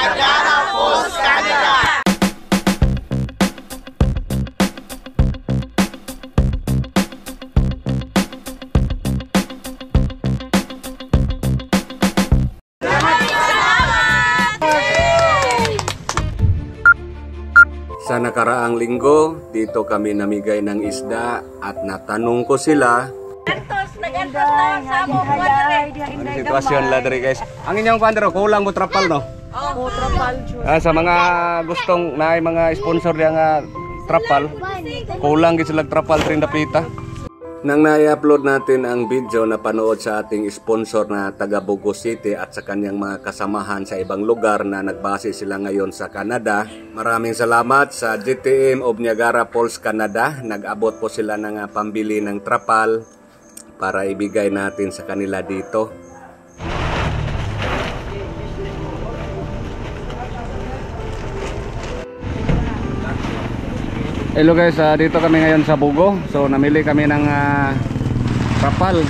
Niagara Falls, Canada! Sa nakaraang linggo, dito kami namigay ng isda at natanong ko sila. Ang sitwasyon ladri guys. Ang inyong pandero, kulang mo trapal no? Oo, trapal. Sa mga gustong na mga sponsor yang trapal, kulang gid sila trapal rin dapita. Nang na-upload natin ang video na panood sa ating sponsor na taga Bugo City at sa kanyang mga kasamahan sa ibang lugar na nagbase sila ngayon sa Canada. Maraming salamat sa GTM of Niagara Falls, Canada. Nag-abot po sila ng pambili ng trapal para ibigay natin sa kanila dito. Hello guys, dito kami ngayon sa Bugo. So namili kami ng trapal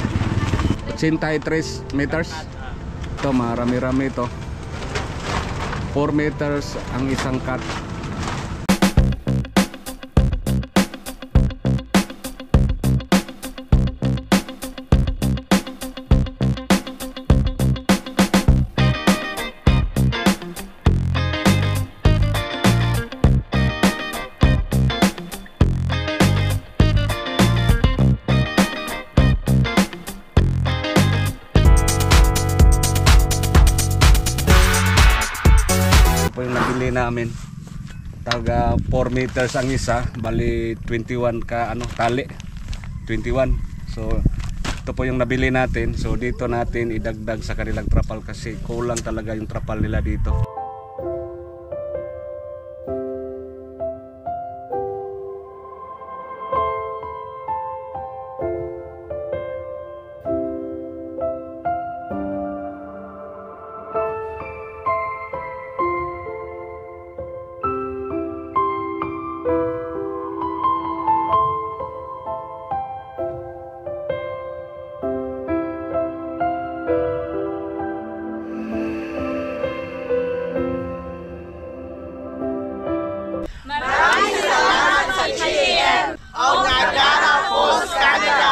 83 meters. Ito marami-rami ito. 4 meters ang isang cut. Po yung nabili namin, taga 4 meters ang isa, bali 21 ka tali 21. So ito po yung nabili natin. So dito natin idagdag sa kanilang trapal kasi kulang talaga yung trapal nila dito. Maraming salamat sa GTM of Niagara Falls, Canada!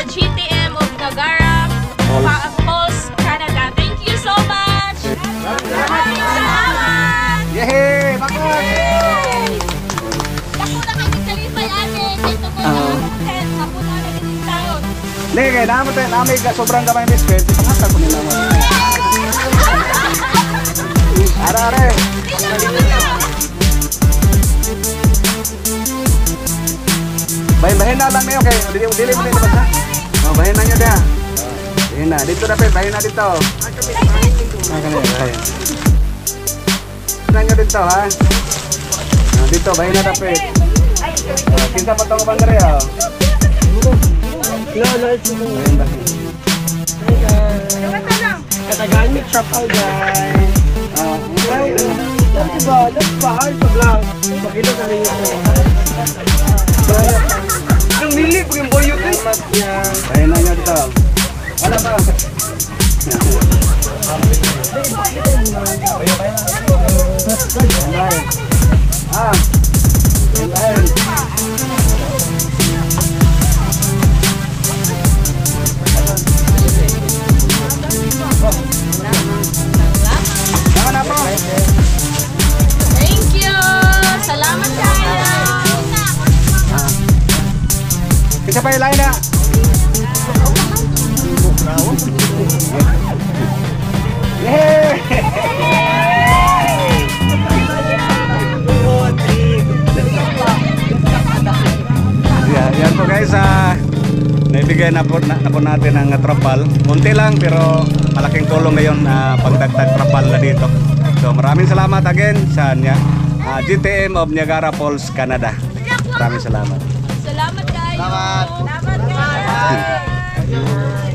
GTM of Niagara Falls, Canada. Thank you so much. Maraming salamat. Yehey! Bakit? Naku na kami kalipay ate. Dito ko na head. Naku na kami taon. Lege, namin sobrang gamay mispel. Pangatag ko nila mo. Are. Bahin na lang niyo okay. Dili mo din basta. Bahin na niyo dia. Bahin na dito dapat, bahin na dito. Kanina, bahin. Nanya dito ha. Dito bahin na dapat. Kinsa pa tong bandere ya. Bahin. Katagaan may trapal guys. That's bahal sa vlog. Pakita na rin ito. Ang nili ko yung boyo ko. Bahin na niyo dito. Wala pa. lain na. Yan po guys, naibigay na po natin ang trapal. Munti lang pero malaking tulong na yun pagdagdag trapal na dito. So maraming salamat again sa GTM of Niagara Falls, Canada. Maraming salamat. Salamat kayo. Salamat. Salamat guys.